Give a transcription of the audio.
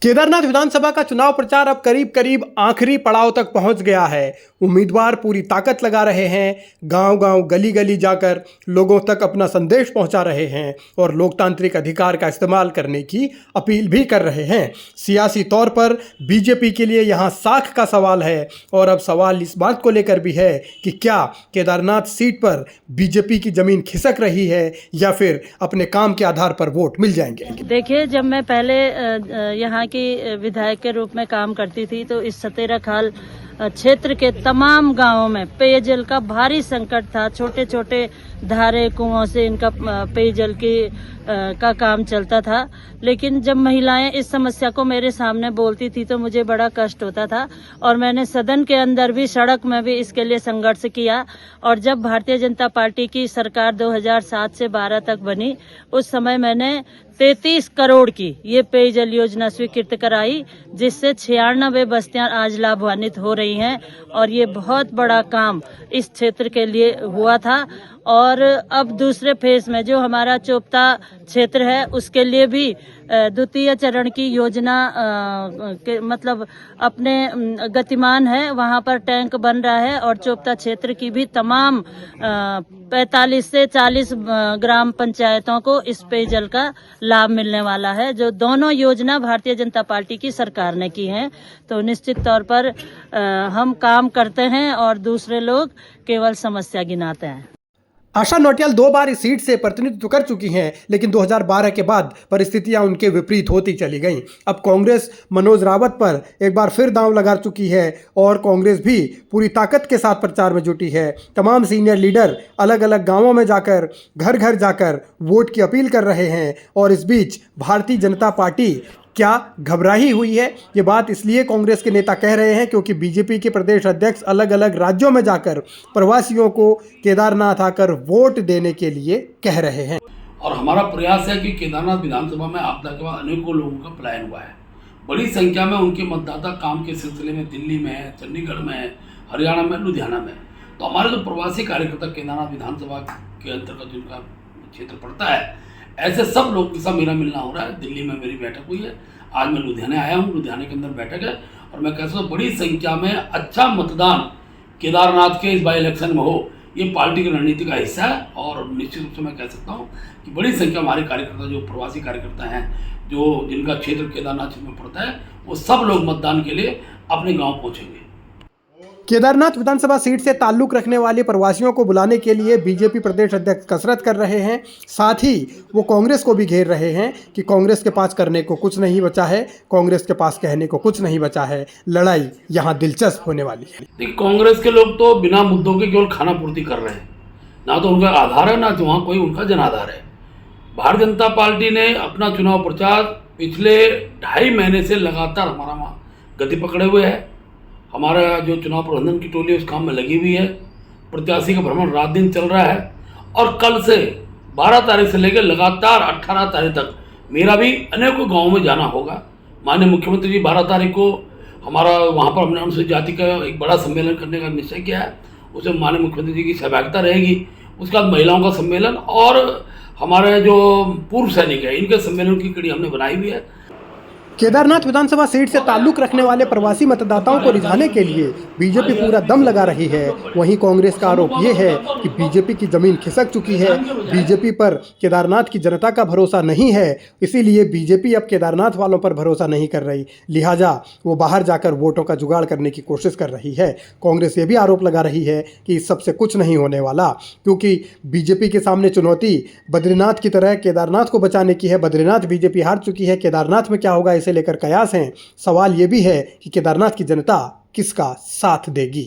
केदारनाथ विधानसभा का चुनाव प्रचार अब करीब करीब आखिरी पड़ाव तक पहुंच गया है। उम्मीदवार पूरी ताकत लगा रहे हैं, गांव-गांव, गली-गली जाकर लोगों तक अपना संदेश पहुंचा रहे हैं और लोकतांत्रिक अधिकार का इस्तेमाल करने की अपील भी कर रहे हैं। सियासी तौर पर बीजेपी के लिए यहां साख का सवाल है और अब सवाल इस बात को लेकर भी है कि क्या केदारनाथ सीट पर बीजेपी की जमीन खिसक रही है या फिर अपने काम के आधार पर वोट मिल जाएंगे। देखिए, जब मैं पहले यहाँ की विधायक के रूप में काम करती थी तो इस सतेरा खाल क्षेत्र के तमाम गांवों में पेयजल का भारी संकट था। छोटे छोटे धारे कुओं से इनका पेयजल का काम चलता था, लेकिन जब महिलाएं इस समस्या को मेरे सामने बोलती थी तो मुझे बड़ा कष्ट होता था और मैंने सदन के अंदर भी, सड़क में भी इसके लिए संघर्ष किया। और जब भारतीय जनता पार्टी की सरकार 2007 से 12 तक बनी, उस समय मैंने 33 करोड़ की ये पेयजल योजना स्वीकृत कराई, जिससे 96 बस्तियां आज लाभान्वित हो रही हैं और ये बहुत बड़ा काम इस क्षेत्र के लिए हुआ था। और अब दूसरे फेज में जो हमारा चोपता क्षेत्र है उसके लिए भी द्वितीय चरण की योजना मतलब अपने गतिमान है। वहां पर टैंक बन रहा है और चोपता क्षेत्र की भी तमाम 45 से 40 ग्राम पंचायतों को इस पेयजल का लाभ मिलने वाला है, जो दोनों योजना भारतीय जनता पार्टी की सरकार ने की है। तो निश्चित तौर पर हम काम करते हैं और दूसरे लोग केवल समस्या गिनाते हैं। आशा नौटियाल 2 बार इस सीट से प्रतिनिधित्व कर चुकी हैं, लेकिन 2012 के बाद परिस्थितियां उनके विपरीत होती चली गईं। अब कांग्रेस मनोज रावत पर एक बार फिर दांव लगा चुकी है और कांग्रेस भी पूरी ताकत के साथ प्रचार में जुटी है। तमाम सीनियर लीडर अलग अलग गांवों में जाकर, घर घर जाकर वोट की अपील कर रहे हैं और इस बीच भारतीय जनता पार्टी क्या घबराही हुई है? ये बात इसलिए कांग्रेस के नेता कह रहे हैं क्योंकि बीजेपी के प्रदेश अध्यक्ष अलग अलग राज्यों में जाकर प्रवासियों को केदारनाथ आकर वोट देने के लिए कह रहे हैं। और हमारा प्रयास है कि केदारनाथ विधानसभा में आपदा के बाद अनेकों लोगों का पलायन हुआ है। बड़ी संख्या में उनके मतदाता काम के सिलसिले में दिल्ली में है, चंडीगढ़ में है, हरियाणा में, लुधियाना में। तो हमारे जो प्रवासी कार्यकर्ता केदारनाथ विधानसभा के अंतर्गत जिनका क्षेत्र पड़ता है, ऐसे सब लोग के साथ मेरा मिलना हो रहा है। दिल्ली में मेरी बैठक हुई है, आज मैं लुधियाना आया हूँ, लुधियाना के अंदर बैठक है और मैं कह सकता हूँ बड़ी संख्या में अच्छा मतदान केदारनाथ के इस बाई इलेक्शन में हो, ये पार्टी की रणनीति का हिस्सा है। और निश्चित रूप से मैं कह सकता हूँ कि बड़ी संख्या हमारे कार्यकर्ता, जो प्रवासी कार्यकर्ता हैं, जो जिनका क्षेत्र केदारनाथ क्षेत्र में पड़ता है, वो सब लोग मतदान के लिए अपने गाँव पहुँचेंगे। केदारनाथ विधानसभा सीट से ताल्लुक रखने वाले प्रवासियों को बुलाने के लिए बीजेपी प्रदेश अध्यक्ष कसरत कर रहे हैं। साथ ही वो कांग्रेस को भी घेर रहे हैं कि कांग्रेस के पास करने को कुछ नहीं बचा है, कांग्रेस के पास कहने को कुछ नहीं बचा है। लड़ाई यहाँ दिलचस्प होने वाली है। देखिए, कांग्रेस के लोग तो बिना मुद्दों के केवल खाना पूर्ति कर रहे हैं, ना तो उनका आधार है, ना तो वहाँ कोई उनका जनाधार है। भारतीय जनता पार्टी ने अपना चुनाव प्रचार पिछले 2.5 महीने से लगातार हमारा वहाँ गति पकड़े हुए है। हमारा जो चुनाव प्रबंधन की टोली उस काम में लगी हुई है। प्रत्याशी का भ्रमण रात दिन चल रहा है और कल से 12 तारीख से लेकर लगातार 18 तारीख तक मेरा भी अनेकों गांवों में जाना होगा। माननीय मुख्यमंत्री जी 12 तारीख को हमारा वहां पर हमने अनुसूचित जाति का एक बड़ा सम्मेलन करने का निश्चय किया है। उसमें माननीय मुख्यमंत्री जी की सहभागिता रहेगी। उसके बाद महिलाओं का सम्मेलन और हमारे जो पूर्व सैनिक है, इनके सम्मेलन की कड़ी हमने बनाई हुई है। केदारनाथ विधानसभा सीट से ताल्लुक रखने वाले प्रवासी मतदाताओं को रिझाने के लिए बीजेपी पूरा दम लगा रही है। वहीं कांग्रेस का आरोप ये है कि बीजेपी की जमीन खिसक चुकी है, बीजेपी पर केदारनाथ की जनता का भरोसा नहीं है, इसीलिए बीजेपी अब केदारनाथ वालों पर भरोसा नहीं कर रही, लिहाजा वो बाहर जाकर वोटों का जुगाड़ करने की कोशिश कर रही है। कांग्रेस ये भी आरोप लगा रही है कि इस सबसे कुछ नहीं होने वाला, क्योंकि बीजेपी के सामने चुनौती बद्रीनाथ की तरह केदारनाथ को बचाने की है। बद्रीनाथ बीजेपी हार चुकी है, केदारनाथ में क्या होगा इसे लेकर कयास हैं। सवाल ये भी है कि केदारनाथ की जनता किसका साथ देगी।